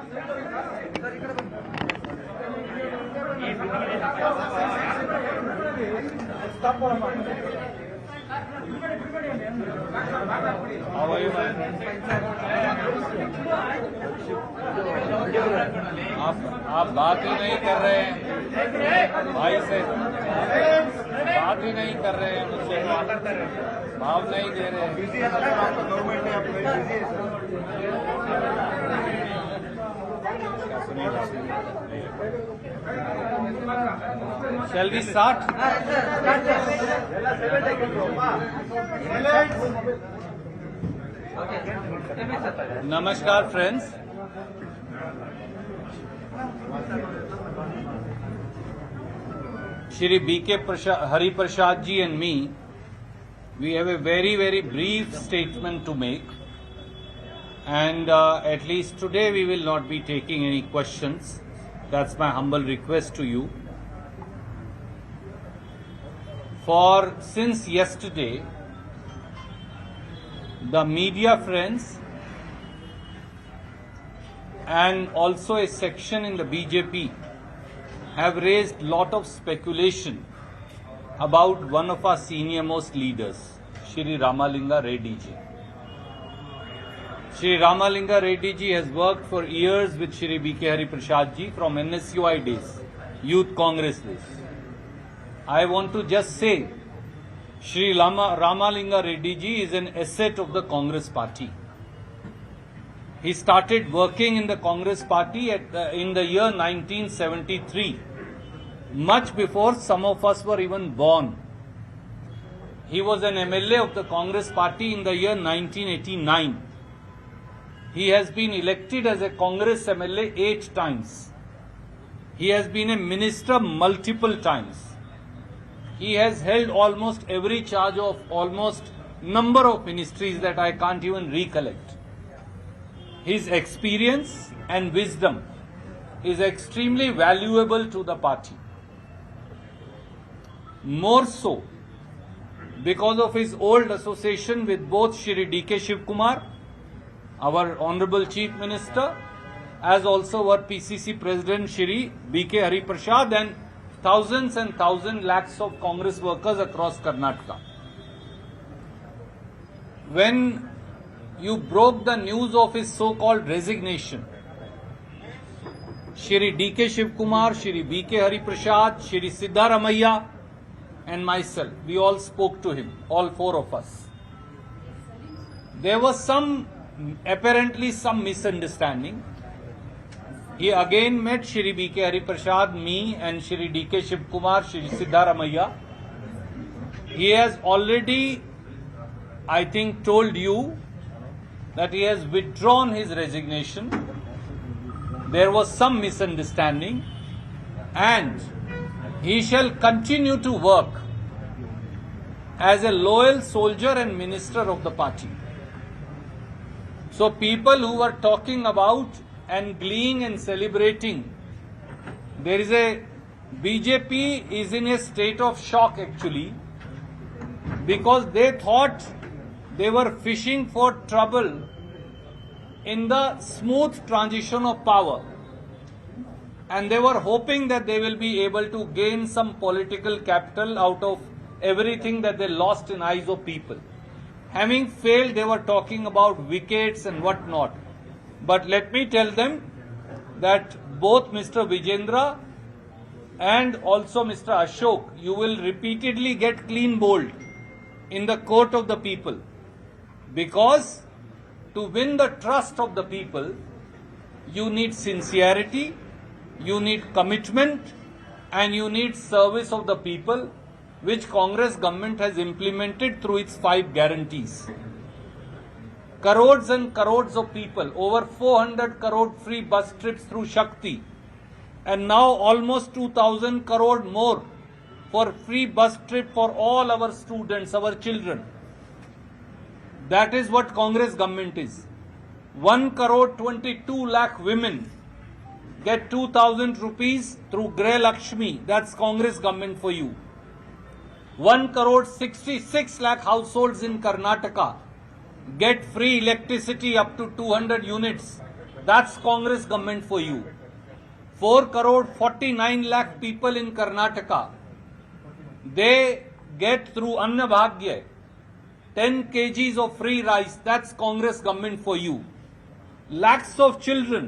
आप बात ही नहीं कर रहे हैं भाई से, बात ही नहीं कर रहे हैं मुझसे, भाव नहीं दे रहे हैं। Shall we start? Namaskar friends. Shri B.K. Hari Prasad ji and me, we have a very brief statement to make, and at least today we will not be taking any questions. That's my humble request to you. For since yesterday, the media friends and also a section in the BJP have raised lot of speculation about one of our senior most leaders, Shri Ramalinga Reddy ji. Shri Ramalinga Reddy ji has worked for years with Shri B.K. Hari Prasad ji from NSUI days, Youth Congress days. I want to just say, Shri Ramalinga Reddy ji is an asset of the Congress party. He started working in the Congress party in the year 1973, much before some of us were even born. He was an MLA of the Congress party in the year 1989. He has been elected as a Congress MLA 8 times. He has been a minister multiple times. He has held almost every charge of almost number of ministries that I can't even recollect. His experience and wisdom is extremely valuable to the party. More so because of his old association with both Shri D.K. Shivkumar, our Honorable Chief Minister, as also our PCC President Shri B.K. Hari Prasad, and thousands and lakhs of Congress workers across Karnataka. When you broke the news of his so-called resignation, Shri D.K. Shivkumar, Shri B.K. Hari Prasad, Shri Siddaramaiah and myself, we all spoke to him, all 4 of us. There was apparently some misunderstanding. He again met Shri B.K. Hari Prasad, me and Shri D.K. Shivkumar, Shri Siddaramaiah. He has already, I think, told you that he has withdrawn his resignation. There was some misunderstanding and he shall continue to work as a loyal soldier and minister of the party. So people who were talking about and gleeing and celebrating, BJP is in a state of shock actually, because they thought they were fishing for trouble in the smooth transition of power, and they were hoping that they will be able to gain some political capital out of everything that they lost in eyes of people. Having failed, they were talking about wickets and what not. But let me tell them that both Mr. Vijendra and also Mr. Ashok, you will repeatedly get clean bowled in the court of the people, because to win the trust of the people, you need sincerity, you need commitment, and you need service of the people, which Congress government has implemented through its 5 guarantees. Crores and crores of people, over 400 crore free bus trips through Shakti, and now almost 2,000 crore more for free bus trip for all our students, our children. That is what Congress government is. 1 crore 22 lakh women get 2,000 rupees through Greh Lakshmi. That's Congress government for you. 1 crore 66 lakh households in Karnataka get free electricity up to 200 units That's Congress government for you. 4 crore 49 lakh people in Karnataka, they get through Anna Bhagya 10 kgs of free rice. That's Congress government for you. Lakhs of children,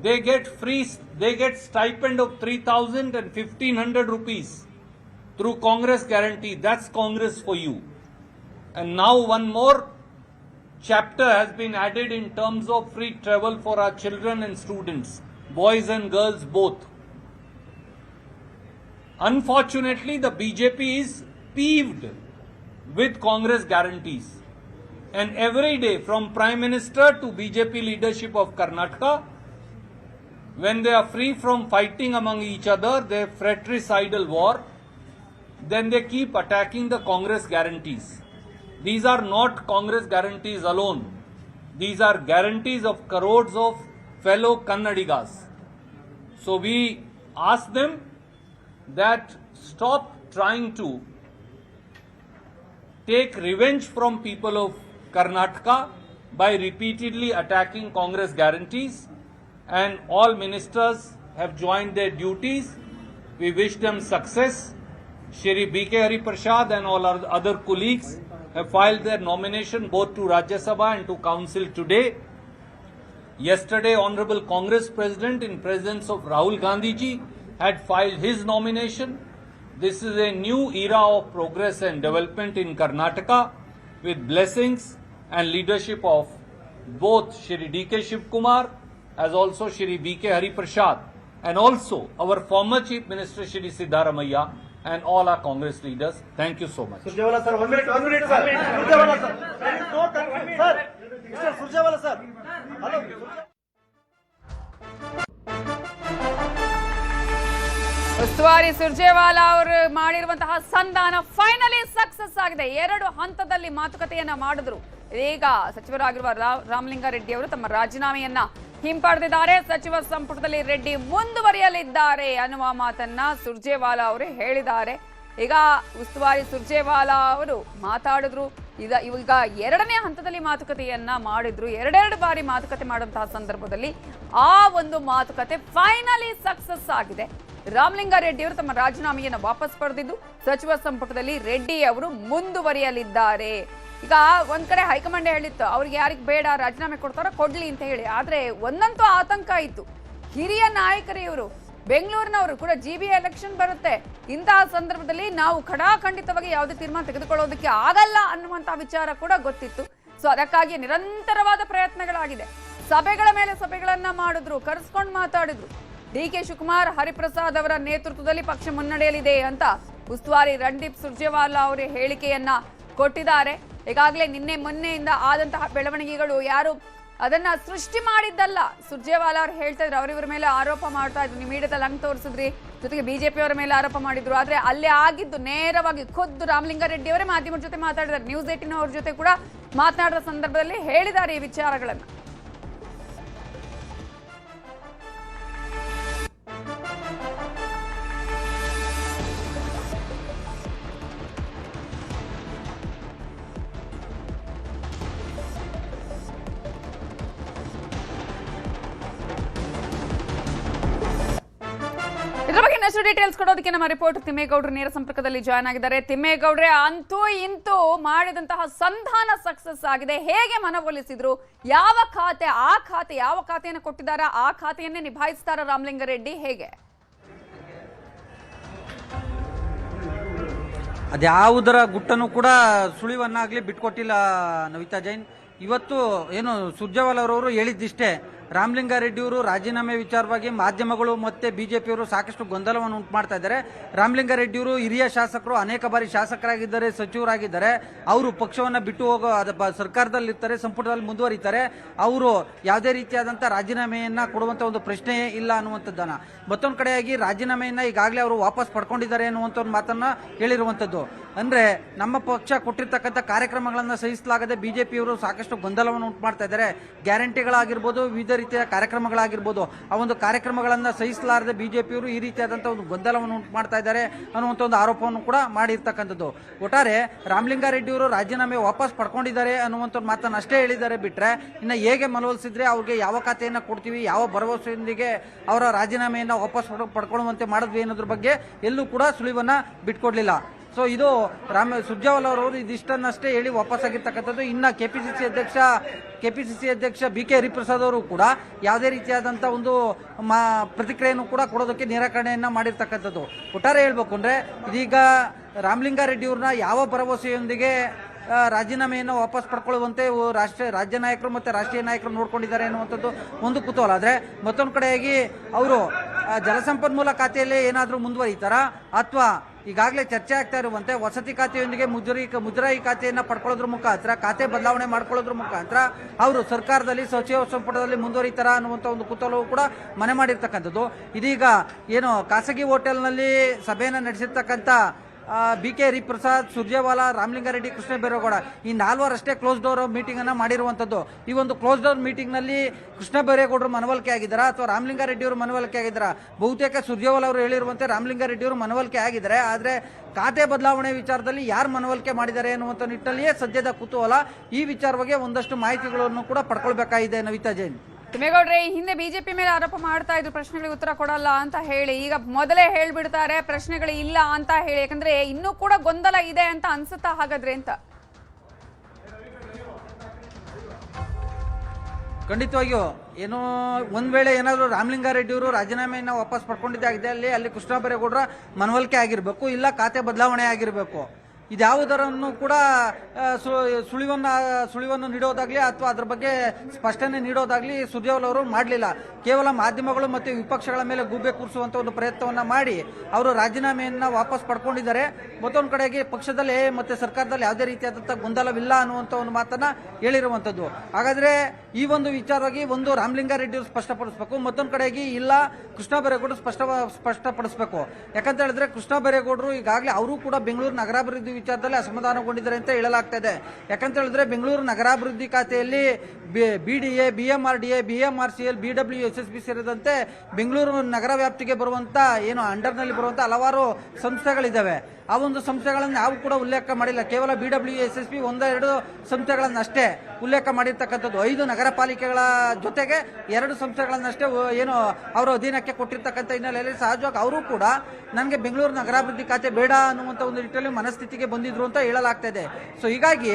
they get stipend of 3,000 and 1,500 rupees through Congress guarantee. That's Congress for you. And now one more chapter has been added in terms of free travel for our children and students, boys and girls both. Unfortunately, the BJP is peeved with Congress guarantees. And every day, from Prime Minister to BJP leadership of Karnataka, when they are free from fighting among each other, their fratricidal war, then they keep attacking the Congress guarantees. These are not Congress guarantees alone. These are guarantees of crores of fellow Kannadigas. So we ask them that stop trying to take revenge from people of Karnataka by repeatedly attacking Congress guarantees, and all ministers have joined their duties. We wish them success. Shri B.K. Hari Prasad and all our other colleagues have filed their nomination both to Rajya Sabha and to Council today. Yesterday, Honorable Congress President in presence of Rahul Gandhi ji had filed his nomination. This is a new era of progress and development in Karnataka with blessings and leadership of both Shri D.K. Shivkumar as also Shri B.K. Hari Prasad and also our former Chief Minister Shri Siddharamaiah and all our Congress leaders. Thank you so much. Surjewala sir, 1 minute, sir. Surjewala sir. Sir, Mr. Surjewala sir. Hello. ಉಸ್ತುವಾರಿ ಸುರ್ಜೇವಾಲಾ ಅವರು ಮಾಡಿರುವಂತಹ ಸಂಧಾನ finally success ಆಗಿದೆ. 2 ಹಂತದಲ್ಲಿ ಮಾತುಕತೆಯನ್ನ ಮಾಡಿದ್ರು. ಈಗ ಸಚಿವರಾಗಿರುವ ರಾಮಲಿಂಗಾರೆಡ್ಡಿ ಅವರು ತಮ್ಮ ರಾಜೀನಾಮೆಯನ್ನ ಹಿಂಪಡೆದಿದ್ದಾರೆ. ಸಚಿವ ಸಂಪುಟದಲ್ಲಿ ರೆಡ್ಡಿ ಮುಂದುವರಿಯಲಿದ್ದಾರೆ ಅನ್ನುವ ಮಾತನ್ನ ಸುರ್ಜೇವಾಲಾ ಅವರು ಹೇಳಿದ್ದಾರೆ. ಈಗ ಉಸ್ತುವಾರಿ ಸುರ್ಜೇವಾಲಾ ಅವರು ಮಾತಾಡಿದ್ರು. ಈಗ 2ನೇ ಹಂತದಲ್ಲಿ ಮಾತುಕತೆಯನ್ನ ಮಾಡಿದ್ರು. 2 ಬಾರಿ ಮಾತುಕತೆ ಮಾಡುವಂತಹ ಸಂದರ್ಭದಲ್ಲಿ ಆ ಒಂದು ಮಾತುಕತೆ ಫೈನಲಿ ಸಕ್ಸಸ್ ಆಗಿದೆ. ರಾಮಲಿಂಗಾರೆಡ್ಡಿ ಅವರು ತಮ್ಮ ರಾಜೀನಾಮೆಯನ್ನು ವಾಪಸ್ ಪಡೆದಿದ್ದು ಸಚಿವ ಸಂಪುಟದಲ್ಲಿ ರೆಡ್ಡಿ ಅವರು ಮುಂದುವರಿಯಲಿದ್ದಾರೆ. ಈಗ ಒಂದ್ ಕಡೆ ಹೈಕಮಾಂಡ್ ಹೇಳಿತ್ತು ಅವ್ರಿಗೆ ಯಾರಿಗೆ ಬೇಡ ರಾಜೀನಾಮೆ ಕೊಡ್ತಾರೋ ಕೊಡ್ಲಿ ಅಂತ ಹೇಳಿ. ಆದ್ರೆ ಒಂದಂತೂ ಆತಂಕ ಇತ್ತು. ಹಿರಿಯ ನಾಯಕರು ಇವರು, ಬೆಂಗಳೂರಿನವರು ಕೂಡ GB ಎಲೆಕ್ಷನ್ ಬರುತ್ತೆ. ಇಂತಹ ಸಂದರ್ಭದಲ್ಲಿ ನಾವು ಖಡಾಖಂಡಿತವಾಗಿ ಯಾವುದೇ ತೀರ್ಮಾನ ತೆಗೆದುಕೊಳ್ಳೋದಕ್ಕೆ ಆಗಲ್ಲ ಅನ್ನುವಂತಹ ವಿಚಾರ ಕೂಡ ಗೊತ್ತಿತ್ತು. ಸೊ ಅದಕ್ಕಾಗಿ ನಿರಂತರವಾದ ಪ್ರಯತ್ನಗಳಾಗಿದೆ. ಸಭೆಗಳ ಮೇಲೆ ಸಭೆಗಳನ್ನ ಮಾಡಿದ್ರು, ಕರೆಸ್ಕೊಂಡು ಮಾತಾಡಿದ್ರು. D.K. ಶಿವಕುಮಾರ್, ಹರಿಪ್ರಸಾದ್ ಅವರ ನೇತೃತ್ವದಲ್ಲಿ ಪಕ್ಷ ಮುನ್ನಡೆಯಲಿದೆ ಅಂತ ಉಸ್ತುವಾರಿ ರಣದೀಪ್ ಸುರ್ಜೇವಾಲಾ ಅವರು ಹೇಳಿಕೆಯನ್ನ ಕೊಟ್ಟಿದ್ದಾರೆ. ಈಗಾಗಲೇ ನಿನ್ನೆ ಮೊನ್ನೆಯಿಂದ ಆದಂತಹ ಬೆಳವಣಿಗೆಗಳು ಯಾರು ಅದನ್ನ ಸೃಷ್ಟಿ ಮಾಡಿದ್ದಲ್ಲ. ಸುರ್ಜೇವಾಲಾ ಅವರು ಹೇಳ್ತಾ ಇದ್ರು, ಅವರಿವರ ಮೇಲೆ ಆರೋಪ ಮಾಡ್ತಾ ಇದ್ರು, ನೀವು ಮೀಡಿಯಾದಲ್ಲಿ ಹಂಗೆ ತೋರಿಸಿದ್ರಿ, ಜೊತೆಗೆ ಬಿಜೆಪಿ ಅವರ ಮೇಲೆ ಆರೋಪ ಮಾಡಿದ್ರು. ಆದ್ರೆ ಅಲ್ಲೇ ಆಗಿದ್ದು ನೇರವಾಗಿ ಖುದ್ದು ರಾಮಲಿಂಗಾರೆಡ್ಡಿ ಅವರೇ ಮಾಧ್ಯಮದ ಜೊತೆ ಮಾತಾಡಿದ್ದಾರೆ. ನ್ಯೂಸ್ 18 ಅವ್ರ ಜೊತೆ ಕೂಡ ಮಾತನಾಡಿದ ಸಂದರ್ಭದಲ್ಲಿ ಹೇಳಿದ್ದಾರೆ ಈ ವಿಚಾರಗಳನ್ನ. ಇದರ ಬಗ್ಗೆ ಇನ್ನಷ್ಟು ಡೀಟೇಲ್ಸ್ ಕೊಡೋದಕ್ಕೆ ನಮ್ಮ ರಿಪೋರ್ಟರ್ ತಿಮ್ಮೇಗೌಡರು ನೇರ ಸಂಪರ್ಕದಲ್ಲಿ ಜಾಯ್ನ್ ಆಗಿದ್ದಾರೆ. ತಿಮ್ಮೇಗೌಡ್ರೆ, ಅಂತೂ ಇಂತೂ ಮಾಡಿದಂತಹ ಸಂಧಾನ ಸಕ್ಸಸ್ ಆಗಿದೆ. ಹೇಗೆ ಮನವೊಲಿಸಿದ್ರು? ಯಾವ ಖಾತೆಯನ್ನು ಕೊಟ್ಟಿದ್ದಾರಾ ಆ ಖಾತೆಯನ್ನೇ ನಿಭಾಯಿಸ್ತಾರ ರಾಮಲಿಂಗಾರೆಡ್ಡಿ? ಹೇಗೆ? ಅದ್ಯಾವುದರ ಗುಟ್ಟನ್ನು ಕೂಡ ಸುಳಿವನ್ನಾಗ್ಲಿ ಬಿಟ್ಕೊಟ್ಟಿಲ್ಲ ನವಿತಾ ಜೈನ್. ಇವತ್ತು ಏನು ಸುರ್ಜೇವಾಲಾ ಅವರು ಹೇಳಿದ್ದಿಷ್ಟೇ, ರಾಮಲಿಂಗಾರೆಡ್ಡಿಯವರು ರಾಜೀನಾಮೆ ವಿಚಾರವಾಗಿ ಮಾಧ್ಯಮಗಳು ಮತ್ತೆ ಬಿಜೆಪಿಯವರು ಸಾಕಷ್ಟು ಗೊಂದಲವನ್ನು ಉಂಟು ಮಾಡ್ತಾ ಇದ್ದಾರೆ. ರಾಮಲಿಂಗಾರೆಡ್ಡಿಯವರು ಹಿರಿಯ ಶಾಸಕರು, ಅನೇಕ ಬಾರಿ ಶಾಸಕರಾಗಿದ್ದಾರೆ, ಸಚಿವರಾಗಿದ್ದಾರೆ. ಅವರು ಪಕ್ಷವನ್ನು ಬಿಟ್ಟು ಹೋಗೋ ಸರ್ಕಾರದಲ್ಲಿರ್ತಾರೆ, ಸಂಪುಟದಲ್ಲಿ ಮುಂದುವರಿತಾರೆ. ಅವರು ಯಾವುದೇ ರೀತಿಯಾದಂಥ ರಾಜೀನಾಮೆಯನ್ನ ಕೊಡುವಂಥ ಒಂದು ಪ್ರಶ್ನೆಯೇ ಇಲ್ಲ ಅನ್ನುವಂಥದ್ದನ್ನ. ಮತ್ತೊಂದು ಕಡೆಯಾಗಿ ರಾಜೀನಾಮೆಯನ್ನ ಈಗಾಗಲೇ ಅವರು ವಾಪಸ್ ಪಡ್ಕೊಂಡಿದ್ದಾರೆ ಅನ್ನುವಂಥ ಒಂದು ಮಾತನ್ನ ಹೇಳಿರುವಂಥದ್ದು. ಅಂದ್ರೆ ನಮ್ಮ ಪಕ್ಷ ಕೊಟ್ಟಿರ್ತಕ್ಕಂಥ ಕಾರ್ಯಕ್ರಮಗಳನ್ನು ಸಹಿಸಲಾಗದೆ ಬಿಜೆಪಿಯವರು ಸಾಕಷ್ಟು ಗೊಂದಲವನ್ನು ಉಂಟು ಮಾಡ್ತಾ ಇದ್ದಾರೆ. ಗ್ಯಾರಂಟಿಗಳಾಗಿರ್ಬೋದು, ವಿವಿಧ ರೀತಿಯ ಕಾರ್ಯಕ್ರಮಗಳಾಗಿರ್ಬೋದು, ಆ ಒಂದು ಕಾರ್ಯಕ್ರಮಗಳನ್ನು ಸಹಿಸಲಾರದೆ ಬಿಜೆಪಿಯವರು ಈ ರೀತಿಯಾದಂಥ ಒಂದು ಗೊಂದಲವನ್ನು ಉಂಟು ಮಾಡ್ತಾ ಇದ್ದಾರೆ ಅನ್ನುವಂಥ ಒಂದು ಆರೋಪವನ್ನು ಕೂಡ ಮಾಡಿರ್ತಕ್ಕಂಥದ್ದು. ಒಟ್ಟಾರೆ ರಾಮಲಿಂಗಾರೆಡ್ಡಿಯವರು ರಾಜೀನಾಮೆ ವಾಪಸ್ ಪಡ್ಕೊಂಡಿದ್ದಾರೆ ಅನ್ನುವಂಥ ಒಂದು ಮಾತನ್ನು ಅಷ್ಟೇ ಹೇಳಿದ್ದಾರೆ ಬಿಟ್ರೆ, ಇನ್ನು ಹೇಗೆ ಮನವೊಲಿಸಿದ್ರೆ ಅವ್ರಿಗೆ ಯಾವ ಖಾತೆಯನ್ನು ಕೊಡ್ತೀವಿ, ಯಾವ ಭರವಸೆಯೊಂದಿಗೆ ಅವರ ರಾಜೀನಾಮೆಯನ್ನು ವಾಪಸ್ ಪಡ್ಕೊಳ್ಳುವಂತೆ ಮಾಡಿದ್ವಿ ಅನ್ನೋದ್ರ ಬಗ್ಗೆ ಎಲ್ಲೂ ಕೂಡ ಸುಳಿವನ್ನ ಬಿಟ್ಕೊಡ್ಲಿಲ್ಲ. ಸೊ ಇದು ಸುರ್ಜೇವಾಲಾ ಅವರು ಇದಿಷ್ಟನ್ನಷ್ಟೇ ಹೇಳಿ ವಾಪಸ್ ಆಗಿರ್ತಕ್ಕಂಥದ್ದು. ಇನ್ನು ಕೆಪಿಸಿಸಿ ಅಧ್ಯಕ್ಷ ಬಿ ಕೆ ಹರಿಪ್ರಸಾದ್ ಅವರು ಕೂಡ ಯಾವುದೇ ರೀತಿಯಾದಂಥ ಒಂದು ಪ್ರತಿಕ್ರಿಯೆಯನ್ನು ಕೂಡ ಕೊಡೋದಕ್ಕೆ ನಿರಾಕರಣೆಯನ್ನ ಮಾಡಿರ್ತಕ್ಕಂಥದ್ದು. ಒಟ್ಟಾರೆ ಹೇಳ್ಬೇಕು ಅಂದ್ರೆ ಇದೀಗ ರಾಮಲಿಂಗಾರೆಡ್ಡಿಯವ್ರನ್ನ ಯಾವ ಭರವಸೆಯೊಂದಿಗೆ ರಾಜೀನಾಮೆಯನ್ನು ವಾಪಸ್ ಪಡ್ಕೊಳ್ಳುವಂತೆ ರಾಜ್ಯ ನಾಯಕರು ಮತ್ತು ರಾಷ್ಟ್ರೀಯ ನಾಯಕರು ನೋಡ್ಕೊಂಡಿದ್ದಾರೆ ಅನ್ನುವಂಥದ್ದು ಒಂದು ಕುತೂಹಲ. ಆದರೆ ಮತ್ತೊಂದು ಕಡೆಯಾಗಿ ಅವರು ಜಲಸಂಪನ್ಮೂಲ ಖಾತೆಯಲ್ಲಿ ಏನಾದರೂ ಮುಂದುವರಿತಾರಾ, ಅಥವಾ ಈಗಾಗಲೇ ಚರ್ಚೆ ಆಗ್ತಾ ಇರುವಂತೆ ವಸತಿ ಖಾತೆಯೊಂದಿಗೆ ಮುಜರಾಯಿ ಖಾತೆಯನ್ನು ಪಡ್ಕೊಳ್ಳೋದ್ರ ಮುಖಾಂತರ, ಖಾತೆ ಬದಲಾವಣೆ ಮಾಡ್ಕೊಳ್ಳೋದ್ರ ಮುಖಾಂತರ ಅವರು ಸರ್ಕಾರದಲ್ಲಿ ಸಚಿವ ಸಂಪುಟದಲ್ಲಿ ಮುಂದುವರಿತಾರ ಅನ್ನುವಂಥ ಒಂದು ಕುತೂಹಲವು ಕೂಡ ಮನೆ ಮಾಡಿರ್ತಕ್ಕಂಥದ್ದು. ಇದೀಗ ಏನು ಖಾಸಗಿ ಹೋಟೆಲ್ನಲ್ಲಿ ಸಭೆಯನ್ನು ನಡೆಸಿರ್ತಕ್ಕಂಥ ಬಿ ಕೆ ಹರಿಪ್ರಸಾದ್, ಸುರ್ಜೇವಾಲಾ, ರಾಮಲಿಂಗಾರೆಡ್ಡಿ, ಕೃಷ್ಣ ಬೈರೇಗೌಡ ಈ ನಾಲ್ವರಷ್ಟೇ ಕ್ಲೋಸ್ ಡೋರ್ ಮೀಟಿಂಗ್ ಅನ್ನ ಮಾಡಿರುವಂತದ್ದು. ಈ ಒಂದು ಕ್ಲೋಸ್ ಡೋರ್ ಮೀಟಿಂಗ್ ನಲ್ಲಿ ಕೃಷ್ಣ ಬೈರೇಗೌಡರು ಮನವೊಲಿಕೆ ಆಗಿದ್ದಾರಾ ಅಥವಾ ರಾಮಲಿಂಗಾರೆಡ್ಡಿ ಅವರು ಮನವೊಲಿಕೆ ಆಗಿದ್ದಾರಾ? ಬಹುತೇಕ ಸುರ್ಜೇವಾಲಾ ಅವರು ಹೇಳಿರುವಂತೆ ರಾಮಲಿಂಗಾರೆಡ್ಡಿ ಅವರು ಮನವೊಲಿಕೆ ಆಗಿದ್ದಾರೆ. ಆದ್ರೆ ಖಾತೆ ಬದಲಾವಣೆ ವಿಚಾರದಲ್ಲಿ ಯಾರು ಮನವೊಲಿಕೆ ಮಾಡಿದ್ದಾರೆ ಅನ್ನುವಂಥ ನಿಟ್ಟಿನಲ್ಲಿಯೇ ಸದ್ಯದ ಕುತೂಹಲ. ಈ ವಿಚಾರವಾಗಿ ಒಂದಷ್ಟು ಮಾಹಿತಿಗಳನ್ನು ಕೂಡ ಪಡ್ಕೊಳ್ಬೇಕಾಗಿದೆ. ನವಿತಾ ಜೈನ್. ತಿಮ್ಮೇಗೌಡ್ರೆ, ಹಿಂದೆ ಬಿಜೆಪಿ ಮೇಲೆ ಆರೋಪ ಮಾಡ್ತಾ ಇದ್ರು ಪ್ರಶ್ನೆಗಳಿಗೆ ಉತ್ತರ ಕೊಡಲ್ಲ ಅಂತ ಹೇಳಿ, ಈಗ ಮೊದಲೇ ಹೇಳ್ಬಿಡ್ತಾರೆ ಪ್ರಶ್ನೆಗಳು ಇಲ್ಲ ಅಂತ ಹೇಳಿ. ಯಾಕಂದ್ರೆ ಇನ್ನೂ ಕೂಡ ಗೊಂದಲ ಇದೆ ಅಂತ ಅನ್ಸುತ್ತಾ ಹಾಗಾದ್ರೆ ಅಂತ? ಖಂಡಿತವಾಗಿಯೂ ಏನೋ ಒಂದ್ ವೇಳೆ ಏನಾದರೂ ರಾಮಲಿಂಗಾರೆಡ್ಡಿ ಅವರು ರಾಜೀನಾಮೆಯನ್ನು ವಾಪಸ್ ಪಡ್ಕೊಂಡಿದ್ದಾಗಿದೆ ಅಲ್ಲಿ ಕೃಷ್ಣ ಬೈರೇಗೌಡರ ಮನವೊಲಿಕೆ ಆಗಿರಬೇಕು, ಇಲ್ಲ ಖಾತೆ ಬದಲಾವಣೆ ಆಗಿರಬೇಕು. ಇದ್ಯಾವುದರನ್ನು ಕೂಡ ಸುಳಿವನ್ನು ನೀಡೋದಾಗ್ಲಿ ಅಥವಾ ಅದ್ರ ಬಗ್ಗೆ ಸ್ಪಷ್ಟನೆ ನೀಡೋದಾಗ್ಲಿ ಸುರ್ಜೇವಾಲಾ ಅವರು ಮಾಡಲಿಲ್ಲ. ಕೇವಲ ಮಾಧ್ಯಮಗಳು ಮತ್ತು ವಿಪಕ್ಷಗಳ ಮೇಲೆ ಗೂಬೆ ಕೂರಿಸುವಂತ ಒಂದು ಪ್ರಯತ್ನವನ್ನ ಮಾಡಿ ಅವರು ರಾಜೀನಾಮೆಯನ್ನ ವಾಪಸ್ ಪಡ್ಕೊಂಡಿದ್ದಾರೆ. ಮತ್ತೊಂದು ಕಡೆಗೆ ಪಕ್ಷದಲ್ಲಿ ಮತ್ತೆ ಸರ್ಕಾರದಲ್ಲಿ ಯಾವುದೇ ರೀತಿಯಾದಂತಹ ಗೊಂದಲವಿಲ್ಲ ಅನ್ನುವಂತ ಒಂದು ಮಾತನ್ನ ಹೇಳಿರುವಂತದ್ದು. ಹಾಗಾದ್ರೆ ಈ ಒಂದು ವಿಚಾರವಾಗಿ ಒಂದು ರಾಮಲಿಂಗಾರೆಡ್ಡಿ ಅವರು ಸ್ಪಷ್ಟಪಡಿಸಬೇಕು, ಮತ್ತೊಂದು ಕಡೆಗೆ ಇಲ್ಲ ಕೃಷ್ಣ ಬೈರೇಗೌಡರು ಸ್ಪಷ್ಟಪಡಿಸಬೇಕು. ಯಾಕಂತ ಹೇಳಿದ್ರೆ ಕೃಷ್ಣ ಬೈರೇಗೌಡರು ಈಗಾಗಲೇ ಅವರು ಕೂಡ ಬೆಂಗಳೂರು ನಗರಾಭಿವೃದ್ಧಿ ವಿಚಾರದಲ್ಲಿ ಅಸಮಾಧಾನಗೊಂಡಿದ್ದಾರೆ ಅಂತ ಹೇಳಲಾಗ್ತಾ ಇದೆ. ಯಾಕಂತ ಹೇಳಿದ್ರೆ ಬೆಂಗಳೂರು ನಗರಾಭಿವೃದ್ಧಿ ಖಾತೆಯಲ್ಲಿ ಬಿಡಿಎ, ಬಿಎಂಆರ್ಡಿಎ, ಬಿಎಂಆರ್ಸಿಎಲ್, BWSSB ಸೇರಿದಂತೆ ಬೆಂಗಳೂರು ನಗರ ವ್ಯಾಪ್ತಿಗೆ ಬರುವಂತ ಏನು ಅಂಡರ್ನಲ್ಲಿ ಬರುವಂತ ಹಲವಾರು ಸಂಸ್ಥೆಗಳಿದ್ದಾವೆ. ಆ ಒಂದು ಸಂಸ್ಥೆಗಳನ್ನು ನಾವು ಕೂಡ ಉಲ್ಲೇಖ ಮಾಡಿಲ್ಲ. ಕೇವಲ BWSSB ಒಂದೆರಡು ಸಂಸ್ಥೆಗಳನ್ನಷ್ಟೇ ಉಲ್ಲೇಖ ಮಾಡಿರ್ತಕ್ಕಂಥದ್ದು. 5 ನಗರ ಪಾಲಿಕೆಗಳ ಜೊತೆಗೆ 2 ಸಂಸ್ಥೆಗಳನ್ನಷ್ಟೇ ಏನು ಅವರ ಅಧೀನಕ್ಕೆ ಕೊಟ್ಟಿರ್ತಕ್ಕಂಥ ಹಿನ್ನೆಲೆಯಲ್ಲಿ ಸಹಜವಾಗಿ ಅವರು ಕೂಡ ನನಗೆ ಬೆಂಗಳೂರು ನಗರಾಭಿವೃದ್ಧಿ ಖಾತೆ ಬೇಡ ಅನ್ನುವಂಥ ಒಂದು ನಿಟ್ಟಿನಲ್ಲಿ ಮನಸ್ಥಿತಿಗೆ ಬಂದಿದ್ರು ಅಂತ ಹೇಳಲಾಗ್ತಾ ಇದೆ. ಸೊ ಹೀಗಾಗಿ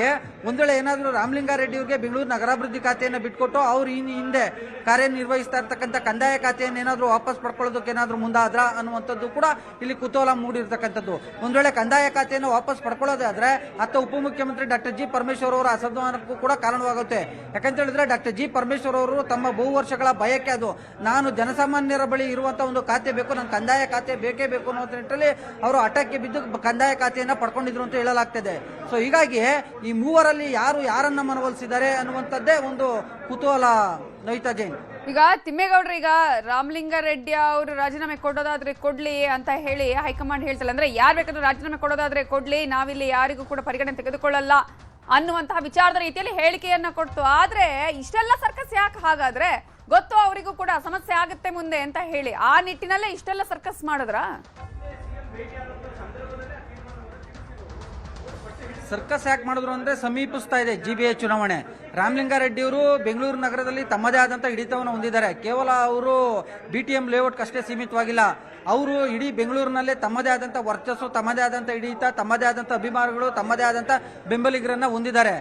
ಒಂದ್ ವೇಳೆ ಏನಾದರೂ ರಾಮಲಿಂಗಾರೆಡ್ಡಿ ಅವರಿಗೆ ಬೆಂಗಳೂರು ನಗರಾಭಿವೃದ್ಧಿ ಖಾತೆಯನ್ನು ಬಿಟ್ಕೊಟ್ಟು ಅವ್ರು ಹಿಂದೆ ಕಾರ್ಯನಿರ್ವಹಿಸ್ತಾ ಇರ್ತಕ್ಕಂಥ ಕಂದಾಯ ಖಾತೆಯನ್ನು ಏನಾದರೂ ವಾಪಸ್ ಪಡ್ಕೊಳ್ಳೋದಕ್ಕೆ ಏನಾದರೂ ಮುಂದಾದ್ರ ಅನ್ನುವಂಥದ್ದು ಕೂಡ ಇಲ್ಲಿ ಕುತೂಹಲ ಮೂಡಿರ್ತಕ್ಕಂಥದ್ದು. ಒಂದ್ ವೇಳೆ ಕಂದಾಯ ಖಾತೆಯನ್ನು ವಾಪಸ್ ಪಡ್ಕೊಳ್ಳೋದಾದ್ರೆ ಅತ್ತ ಉಪಮುಖ್ಯಮಂತ್ರಿ ಡಾಕ್ಟರ್ ಜಿ ಪರಮೇಶ್ವರ್ ಅವರ ಅಸಮಾಧಾನಕ್ಕೂ ಕೂಡ ಕಾರಣವಾಗುತ್ತೆ. ಯಾಕಂತ ಹೇಳಿದ್ರೆ ಡಾಕ್ಟರ್ ಜಿ ಪರಮೇಶ್ವರ್ ಅವರು ತಮ್ಮ ಬಹು ವರ್ಷಗಳ ಬಯಕೆ ಅದು, ನಾನು ಜನಸಾಮಾನ್ಯರ ಬಳಿ ಇರುವಂತಹ ಒಂದು ಖಾತೆ ಬೇಕು, ನನ್ನ ಕಂದಾಯ ಖಾತೆ ಬೇಕೇ ಬೇಕು ಅನ್ನೋ ನಿಟ್ಟಿನಲ್ಲಿ ಅವರು ಹಠಕ್ಕೆ ಬಿದ್ದು ಕಂದಾಯ ಖಾತೆಯನ್ನ ಪಡ್ಕೊಂಡಿದ್ರು ಅಂತ ಹೇಳಲಾಗ್ತದೆ. ಸೊ ಹೀಗಾಗಿ ಈ ಮೂವರಲ್ಲಿ ಯಾರನ್ನ ಮನವೊಲಿಸಿದ್ದಾರೆ ಅನ್ನುವಂಥದ್ದೇ ಒಂದು ಕುತೂಹಲ. ನವಿತಾ ಜೈನ್. ಈಗ ತಿಮ್ಮೇಗೌಡರು, ಈಗ ರಾಮಲಿಂಗಾರೆಡ್ಡಿ ಅವರು ರಾಜೀನಾಮೆ ಕೊಡೋದಾದ್ರೆ ಕೊಡ್ಲಿ ಅಂತ ಹೇಳಿ ಹೈಕಮಾಂಡ್ ಹೇಳ್ತಲ್ಲ, ಅಂದ್ರೆ ಯಾರು ಬೇಕಾದ್ರೂ ರಾಜೀನಾಮೆ ಕೊಡೋದಾದ್ರೆ ಕೊಡ್ಲಿ, ನಾವಿಲ್ಲಿ ಯಾರಿಗೂ ಕೂಡ ಪರಿಗಣನೆ ತೆಗೆದುಕೊಳ್ಳಲ್ಲ ಅನ್ನುವಂತಹ ವಿಚಾರದ ರೀತಿಯಲ್ಲಿ ಹೇಳಿಕೆಯನ್ನ ಕೊಡ್ತು. ಆದ್ರೆ ಇಷ್ಟೆಲ್ಲ ಸರ್ಕಸ್ ಯಾಕೆ ಹಾಗಾದ್ರೆ? ಗೊತ್ತು ಅವರಿಗೂ ಕೂಡ ಸಮಸ್ಯೆ ಆಗುತ್ತೆ ಮುಂದೆ ಅಂತ ಹೇಳಿ ಆ ನಿಟ್ಟಿನಲ್ಲೇ ಇಷ್ಟೆಲ್ಲ ಸರ್ಕಸ್ ಮಾಡಿದ್ರ? ಸರ್ಕಸ್ ಯಾಕೆ ಮಾಡಿದ್ರು ಅಂದ್ರೆ ಸಮೀಪಿಸ್ತಾ ಇದೆ GBA ಚುನಾವಣೆ. ರಾಮಲಿಂಗಾರೆಡ್ಡಿ ಅವರು ಬೆಂಗಳೂರು ನಗರದಲ್ಲಿ ತಮ್ಮದೇ ಆದಂಥ ಹಿಡಿತವನ್ನು ಹೊಂದಿದ್ದಾರೆ. ಕೇವಲ ಅವರು BTM ಲೇಔಟ್ಗಷ್ಟೇ ಸೀಮಿತವಾಗಿಲ್ಲ, ಅವರು ಇಡೀ ಬೆಂಗಳೂರಿನಲ್ಲೇ ತಮ್ಮದೇ ಆದಂಥ ವರ್ಚಸ್ಸು, ತಮ್ಮದೇ ಆದಂಥ ಹಿಡಿತ, ತಮ್ಮದೇ ಆದಂಥ ಅಭಿಮಾನಿಗಳು, ತಮ್ಮದೇ ಆದಂಥ ಬೆಂಬಲಿಗರನ್ನ ಹೊಂದಿದ್ದಾರೆ.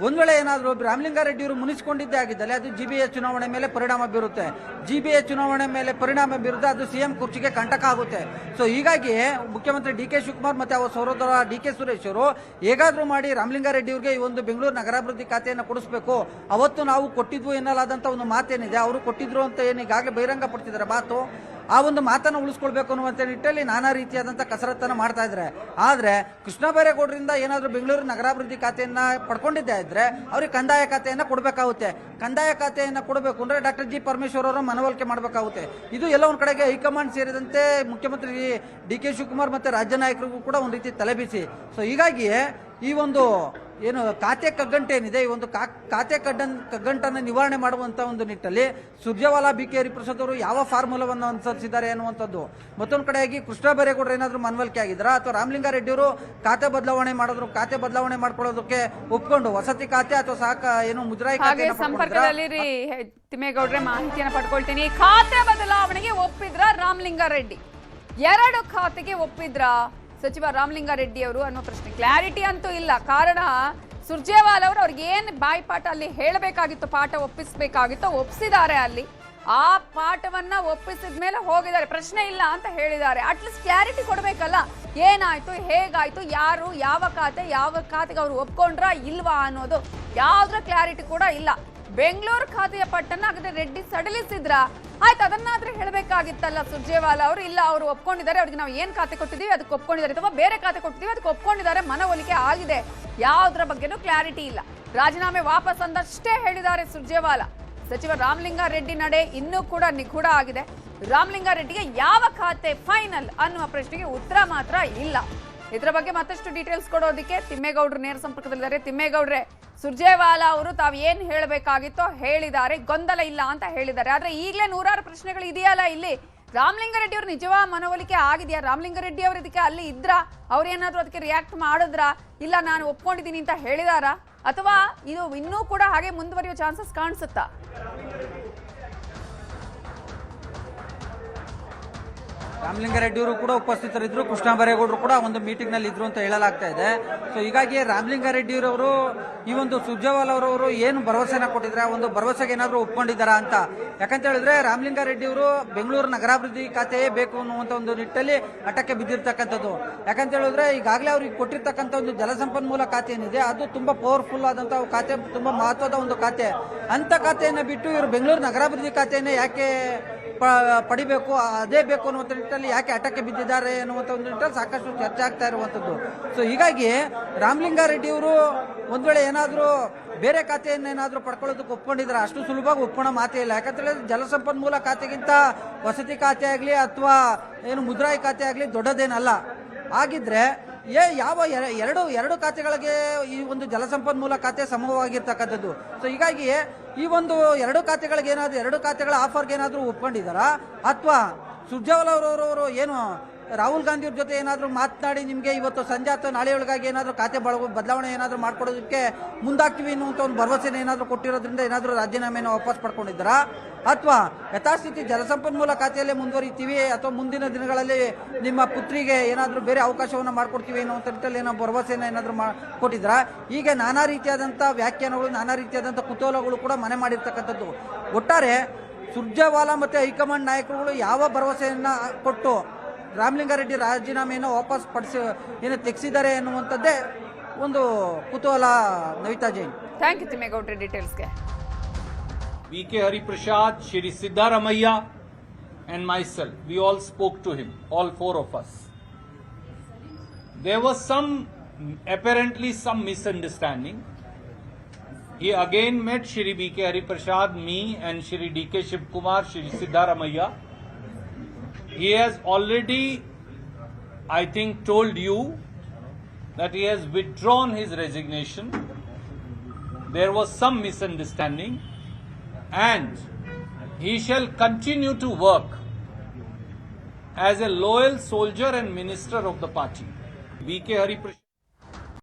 ಒಂದ್ ವೇಳೆ ಏನಾದರೂ ರಾಮಲಿಂಗಾರೆಡ್ಡಿ ಅವರು ಮುನಿಸಿಕೊಂಡಿದ್ದೇ ಆಗಿದ್ದಲ್ಲಿ ಅದು GBA ಚುನಾವಣೆ ಮೇಲೆ ಪರಿಣಾಮ ಬೀರುತ್ತೆ. GBA ಚುನಾವಣೆ ಮೇಲೆ ಪರಿಣಾಮ ಬೀರುತ್ತೆ, ಅದು CM ಕುರ್ಚಿಗೆ ಕಂಟಕ ಆಗುತ್ತೆ. ಸೊ ಹೀಗಾಗಿ ಮುಖ್ಯಮಂತ್ರಿ DK ಶಿವಕುಮಾರ್ ಮತ್ತೆ ಅವರ ಸಹೋದರ DK ಸುರೇಶ್ ಅವರು ಹೇಗಾದ್ರೂ ಮಾಡಿ ರಾಮಲಿಂಗಾರೆಡ್ಡಿ ಅವರಿಗೆ ಈ ಒಂದು ಬೆಂಗಳೂರು ನಗರಾಭಿವೃದ್ಧಿ ಖಾತೆಯನ್ನು ಕೊಡಿಸಬೇಕು. ಅವತ್ತು ನಾವು ಕೊಟ್ಟಿದ್ವು ಎನ್ನಲಾದಂತ ಒಂದು ಮಾತೇನಿದೆ, ಅವರು ಕೊಟ್ಟಿದ್ರು ಅಂತ ಏನು ಈಗಾಗಲೇ ಬಹಿರಂಗ ಪಡಿಸಿದ್ದಾರೆ ಮಾತು, ಆ ಒಂದು ಮಾತನ್ನು ಉಳಿಸ್ಕೊಳ್ಬೇಕು ಅನ್ನುವಂಥ ನಿಟ್ಟಲ್ಲಿ ನಾನಾ ರೀತಿಯಾದಂಥ ಕಸರತ್ತನ್ನು ಮಾಡ್ತಾ ಇದ್ದಾರೆ. ಆದರೆ ಕೃಷ್ಣ ಬೈರೇಗೌಡರಿಂದ ಏನಾದರೂ ಬೆಂಗಳೂರು ನಗರಾಭಿವೃದ್ಧಿ ಖಾತೆಯನ್ನು ಪಡ್ಕೊಂಡಿದ್ದೇ ಇದ್ರೆ ಅವ್ರಿಗೆ ಕಂದಾಯ ಖಾತೆಯನ್ನು ಕೊಡಬೇಕಾಗುತ್ತೆ. ಕಂದಾಯ ಖಾತೆಯನ್ನು ಕೊಡಬೇಕು ಅಂದರೆ ಡಾಕ್ಟರ್ ಜಿ ಪರಮೇಶ್ವರ್ ಅವರ ಮನವೊಲಿಕೆ ಮಾಡಬೇಕಾಗುತ್ತೆ. ಇದು ಎಲ್ಲ ಒಂದು ಕಡೆಗೆ ಹೈಕಮಾಂಡ್ ಸೇರಿದಂತೆ ಮುಖ್ಯಮಂತ್ರಿ ಡಿ.ಕೆ. ಶಿವಕುಮಾರ್ ಮತ್ತು ರಾಜ್ಯ ನಾಯಕರಿಗೂ ಕೂಡ ಒಂದು ರೀತಿ ತಲೆಬಿಸಿ. ಸೊ ಹೀಗಾಗಿ ಈ ಒಂದು ಏನು ಖಾತೆ ಕಗ್ಗಂಟು ಏನಿದೆ, ಈ ಒಂದು ಖಾತೆ ಕಗ್ಗಂಟನ್ನು ನಿವಾರಣೆ ಮಾಡುವಂಥ ಒಂದು ನಿಟ್ಟಲ್ಲಿ ಸುರ್ಜೇವಾಲಾ ಬಿ.ಕೆ. ಹರಿಪ್ರಸಾದ್ ಅವರು ಯಾವ ಫಾರ್ಮುಲಾವನ್ನು ಅನುಸರಿಸಿದ್ದಾರೆ ಅನ್ನುವಂಥದ್ದು. ಮತ್ತೊಂದು ಕಡೆಯಾಗಿ ಕೃಷ್ಣ ಬೈರೇಗೌಡರು ಏನಾದರೂ ಮನವೊಲಿಕೆ ಆಗಿದ್ದಾರಾ ಅಥವಾ ರಾಮಲಿಂಗಾರೆಡ್ಡಿಯವರು ಖಾತೆ ಬದಲಾವಣೆ ಮಾಡ್ಕೊಳ್ಳೋದಕ್ಕೆ ಒಪ್ಕೊಂಡು ವಸತಿ ಖಾತೆ ಅಥವಾ ಏನು ಮುಜರಾಯಿ ಖಾತೆ ಸಂಪರ್ಕದಲ್ಲಿ ತಿಮ್ಮೇಗೌಡ್ರೆ ಮಾಹಿತಿಯನ್ನು ಪಡ್ಕೊಳ್ತೀನಿ. ಖಾತೆ ಬದಲಾವಣೆಗೆ ಒಪ್ಪಿದ್ರ ರಾಮಲಿಂಗಾರೆಡ್ಡಿ, 2 ಖಾತೆಗೆ ಒಪ್ಪಿದ್ರ ಸಚಿವ ರಾಮಲಿಂಗಾರೆಡ್ಡಿ ಅವರು ಅನ್ನೋ ಪ್ರಶ್ನೆ. ಕ್ಲಾರಿಟಿ ಅಂತೂ ಇಲ್ಲ. ಕಾರಣ ಸುರ್ಜೇವಾಲಾ ಅವರು ಅವ್ರಿಗೆ ಏನು ಬಾಯ್ಪಾಠ ಅಲ್ಲಿ ಹೇಳಬೇಕಾಗಿತ್ತು, ಪಾಠ ಒಪ್ಪಿಸಬೇಕಾಗಿತ್ತು, ಒಪ್ಪಿಸಿದ್ದಾರೆ. ಅಲ್ಲಿ ಆ ಪಾಠವನ್ನ ಒಪ್ಪಿಸಿದ ಮೇಲೆ ಹೋಗಿದ್ದಾರೆ, ಪ್ರಶ್ನೆ ಇಲ್ಲ ಅಂತ ಹೇಳಿದ್ದಾರೆ. ಅಟ್ಲೀಸ್ಟ್ ಕ್ಲಾರಿಟಿ ಕೊಡಬೇಕಲ್ಲ, ಏನಾಯ್ತು, ಹೇಗಾಯ್ತು, ಯಾರು ಯಾವ ಖಾತೆಗೆ ಅವರು ಒಪ್ಕೊಂಡ್ರಾ ಇಲ್ವಾ ಅನ್ನೋದು ಯಾವ್ದ್ರ ಕ್ಲಾರಿಟಿ ಕೂಡ ಇಲ್ಲ. ಬೆಂಗಳೂರು ಖಾತೆಯ ಪಟ್ಟನ್ನ ಹಾಗಾದ್ರೆ ರೆಡ್ಡಿ ಸಡಿಲಿಸಿದ್ರ, ಆಯ್ತು ಅದನ್ನಾದ್ರೂ ಹೇಳಬೇಕಾಗಿತ್ತಲ್ಲ ಸುರ್ಜೇವಾಲಾ ಅವರು. ಇಲ್ಲ ಅವರು ಒಪ್ಕೊಂಡಿದ್ದಾರೆ, ಅವ್ರಿಗೆ ನಾವು ಏನ್ ಖಾತೆ ಕೊಟ್ಟಿದೀವಿ ಅದಕ್ಕೆ ಒಪ್ಕೊಂಡಿದ್ದಾರೆ, ಅಥವಾ ಬೇರೆ ಖಾತೆ ಕೊಟ್ಟಿದೀವಿ ಅದಕ್ಕೆ ಒಪ್ಕೊಂಡಿದ್ದಾರೆ, ಮನವೊಲಿಕೆ ಆಗಿದೆ. ಯಾವುದ್ರ ಬಗ್ಗೆನೂ ಕ್ಲಾರಿಟಿ ಇಲ್ಲ. ರಾಜೀನಾಮೆ ವಾಪಸ್ ಅಂದಷ್ಟೇ ಹೇಳಿದ್ದಾರೆ ಸುರ್ಜೇವಾಲಾ. ಸಚಿವ ರಾಮಲಿಂಗಾರೆಡ್ಡಿ ನಡೆ ಇನ್ನೂ ಕೂಡ ನಿಗೂಢ ಆಗಿದೆ. ರಾಮಲಿಂಗಾರೆಡ್ಡಿಗೆ ಯಾವ ಖಾತೆ ಫೈನಲ್ ಅನ್ನುವ ಪ್ರಶ್ನೆಗೆ ಉತ್ತರ ಮಾತ್ರ ಇಲ್ಲ. ಇದರ ಬಗ್ಗೆ ಮತ್ತಷ್ಟು ಡೀಟೇಲ್ಸ್ ಕೊಡೋದಕ್ಕೆ ತಿಮ್ಮೇಗೌಡರು ನೇರ ಸಂಪರ್ಕದಲ್ಲಿದ್ದಾರೆ. ತಿಮ್ಮೇಗೌಡ್ರೆ, ಸುರ್ಜೇವಾಲಾ ಅವರು ತಾವು ಏನ್ ಹೇಳಬೇಕಾಗಿತ್ತೋ ಹೇಳಿದ್ದಾರೆ, ಗೊಂದಲ ಇಲ್ಲ ಅಂತ ಹೇಳಿದ್ದಾರೆ. ಆದ್ರೆ ಈಗಲೇ ನೂರಾರು ಪ್ರಶ್ನೆಗಳು ಇದೆಯಲ್ಲ ಇಲ್ಲಿ. ರಾಮಲಿಂಗಾರೆಡ್ಡಿ ಅವರು ನಿಜವಾದ ಮನವೊಲಿಕೆ ಆಗಿದೆಯಾ? ರಾಮಲಿಂಗಾರೆಡ್ಡಿ ಅವರು ಇದಕ್ಕೆ ಅಲ್ಲಿ ಇದ್ರಾ? ಅವ್ರೇನಾದ್ರೂ ಅದಕ್ಕೆ ರಿಯಾಕ್ಟ್ ಮಾಡಿದ್ರಾ? ಇಲ್ಲ ನಾನು ಒಪ್ಕೊಂಡಿದ್ದೀನಿ ಅಂತ ಹೇಳಿದಾರಾ? ಅಥವಾ ಇದು ಇನ್ನೂ ಕೂಡ ಹಾಗೆ ಮುಂದುವರಿಯೋ ಚಾನ್ಸಸ್ ಕಾಣಿಸುತ್ತಾ? ರಾಮಲಿಂಗಾರೆಡ್ಡಿ ಅವರು ಕೂಡ ಉಪಸ್ಥಿತರಿದ್ದರು, ಕೃಷ್ಣ ಬೈರೇಗೌಡರು ಕೂಡ ಒಂದು ಮೀಟಿಂಗ್ ನಲ್ಲಿ ಇದ್ರು ಅಂತ ಹೇಳಲಾಗ್ತಾ ಇದೆ. ಸೊ ಹೀಗಾಗಿ ರಾಮಲಿಂಗಾರೆಡ್ಡಿ ಅವರು ಈ ಒಂದು ಸುರ್ಜೇವಾಲಾ ಅವರು ಏನು ಭರವಸೆನ ಕೊಟ್ಟಿದ್ರೆ ಆ ಒಂದು ಭರವಸೆಗೆ ಏನಾದರೂ ಒಪ್ಕೊಂಡಿದ್ದಾರಾ ಅಂತ. ಯಾಕಂತ ಹೇಳಿದ್ರೆ ರಾಮಲಿಂಗಾರೆಡ್ಡಿ ಅವರು ಬೆಂಗಳೂರು ನಗರಾಭಿವೃದ್ಧಿ ಖಾತೆಯೇ ಬೇಕು ಅನ್ನುವಂಥ ಒಂದು ನಿಟ್ಟಲ್ಲಿ ಹಠಕ್ಕೆ ಬಿದ್ದಿರ್ತಕ್ಕಂಥದ್ದು. ಯಾಕಂತ ಹೇಳಿದ್ರೆ ಈಗಾಗಲೇ ಅವ್ರಿಗೆ ಕೊಟ್ಟಿರ್ತಕ್ಕಂಥ ಒಂದು ಜಲಸಂಪನ್ಮೂಲ ಖಾತೆ ಏನಿದೆ ಅದು ತುಂಬಾ ಪವರ್ಫುಲ್ ಆದಂಥ ಖಾತೆ, ತುಂಬಾ ಮಹತ್ವದ ಒಂದು ಖಾತೆ. ಅಂತ ಖಾತೆಯನ್ನು ಬಿಟ್ಟು ಇವರು ಬೆಂಗಳೂರು ನಗರಾಭಿವೃದ್ಧಿ ಖಾತೆಯನ್ನು ಯಾಕೆ ಪಡಿಬೇಕು, ಅದೇ ಬೇಕು ಅನ್ನುವಂಥ ನಿಟ್ಟಲ್ಲಿ ಯಾಕೆ ಹಠಕ್ಕೆ ಬಿದ್ದಿದ್ದಾರೆ ಅನ್ನುವಂಥ ಒಂದು ನಿಟ್ಟಲ್ಲಿ ಸಾಕಷ್ಟು ಚರ್ಚೆ ಆಗ್ತಾ ಇರುವಂಥದ್ದು. ಸೊ ಹೀಗಾಗಿ ರಾಮಲಿಂಗಾರೆಡ್ಡಿ ಅವರು ಒಂದ್ ವೇಳೆ ಏನಾದರೂ ಬೇರೆ ಖಾತೆಯನ್ನೇನಾದರೂ ಪಡ್ಕೊಳ್ಳೋದಕ್ಕೆ ಒಪ್ಕೊಂಡಿದ್ರೆ ಅಷ್ಟು ಸುಲಭವಾಗಿ ಒಪ್ಪೋಣ ಮಾತೇ ಇಲ್ಲ. ಯಾಕಂತ ಹೇಳಿದ್ರೆ ಜಲಸಂಪನ್ಮೂಲ ಖಾತೆಗಿಂತ ವಸತಿ ಖಾತೆ ಆಗಲಿ ಅಥವಾ ಏನು ಮುದ್ರಾಯಿ ಖಾತೆ ಆಗಲಿ ದೊಡ್ಡದೇನಲ್ಲ. ಆಗಿದ್ರೆ ಯಾವ ಎರಡು ಖಾತೆಗಳಿಗೆ ಈ ಒಂದು ಜಲಸಂಪನ್ಮೂಲ ಖಾತೆ ಸಮವಾಗಿರ್ತಕ್ಕಂಥದ್ದು. ಸೊ ಹೀಗಾಗಿ ಈ ಒಂದು 2 ಖಾತೆಗಳಿಗೆ ಏನಾದರೂ 2 ಖಾತೆಗಳ ಆಫರ್ಗೆ ಏನಾದರೂ ಒಪ್ಕೊಂಡಿದ್ದಾರಾ ಅಥವಾ ಸುರ್ಜೇವಾಲಾ ಅವರವರು ಏನು ರಾಹುಲ್ ಗಾಂಧಿ ಅವ್ರ ಜೊತೆ ಏನಾದರೂ ಮಾತನಾಡಿ ನಿಮಗೆ ಇವತ್ತು ಸಂಜೆ ಅಥವಾ ನಾಳೆ ಒಳಗಾಗಿ ಏನಾದರೂ ಖಾತೆ ಬದಲಾವಣೆ ಏನಾದರೂ ಮಾಡ್ಕೊಡೋದಕ್ಕೆ ಮುಂದಾಗ್ತೀವಿ ಅನ್ನುವಂಥ ಒಂದು ಭರವಸೆನ ಏನಾದರೂ ಕೊಟ್ಟಿರೋದ್ರಿಂದ ಏನಾದರೂ ರಾಜೀನಾಮೆಯನ್ನು ವಾಪಸ್ ಪಡ್ಕೊಂಡಿದ್ದಾರಾ ಅಥವಾ ಯಥಾಸ್ಥಿತಿ ಜಲಸಂಪನ್ಮೂಲ ಖಾತೆಯಲ್ಲೇ ಮುಂದುವರಿತೀವಿ ಅಥವಾ ಮುಂದಿನ ದಿನಗಳಲ್ಲಿ ನಿಮ್ಮ ಪುತ್ರಿಗೆ ಏನಾದರೂ ಬೇರೆ ಅವಕಾಶವನ್ನು ಮಾಡಿಕೊಡ್ತೀವಿ ಅನ್ನುವಂಥ ನಿಟ್ಟಲ್ಲಿ ಏನೋ ಭರವಸೆನ ಏನಾದರೂ ಕೊಟ್ಟಿದ್ದೀರಾ? ಹೀಗೆ ನಾನಾ ರೀತಿಯಾದಂಥ ವ್ಯಾಖ್ಯಾನಗಳು, ನಾನಾ ರೀತಿಯಾದಂಥ ಕುತೂಹಲಗಳು ಕೂಡ ಮನೆ ಮಾಡಿರ್ತಕ್ಕಂಥದ್ದು. ಒಟ್ಟಾರೆ ಸುರ್ಜೇವಾಲಾ ಮತ್ತು ಹೈಕಮಾಂಡ್ ನಾಯಕರುಗಳು ಯಾವ ಭರವಸೆಯನ್ನು ಕೊಟ್ಟು ರಾಮಲಿಂಗಾರೆಡ್ಡಿ ರಾಜೀನಾಮೆಯನ್ನು ವಾಪಸ್ ತೆಗೆಸಿದ್ದಾರೆ ಎನ್ನುವಂಥದ್ದೇ ಒಂದು ಕುತೂಹಲ. ನವಿತಾ ಜೈನ್. ಥ್ಯಾಂಕ್ ಯು ತಿಮ್ಮೇಗೌಡ್ರೆ ಡೀಟೇಲ್ಸ್ಗೆ. B.K. Hariprasad, Shri Siddaramaiah and myself, we all spoke to him, all 4 of us. There was apparently some misunderstanding. He again met Shri B.K. Hariprasad, me and Shri D.K. Shivkumar, Shri Siddaramaiah. He has already, I think, told you that he has withdrawn his resignation. There was some misunderstanding and he shall continue to work as a loyal soldier and minister of the party. B.K. Hariprasad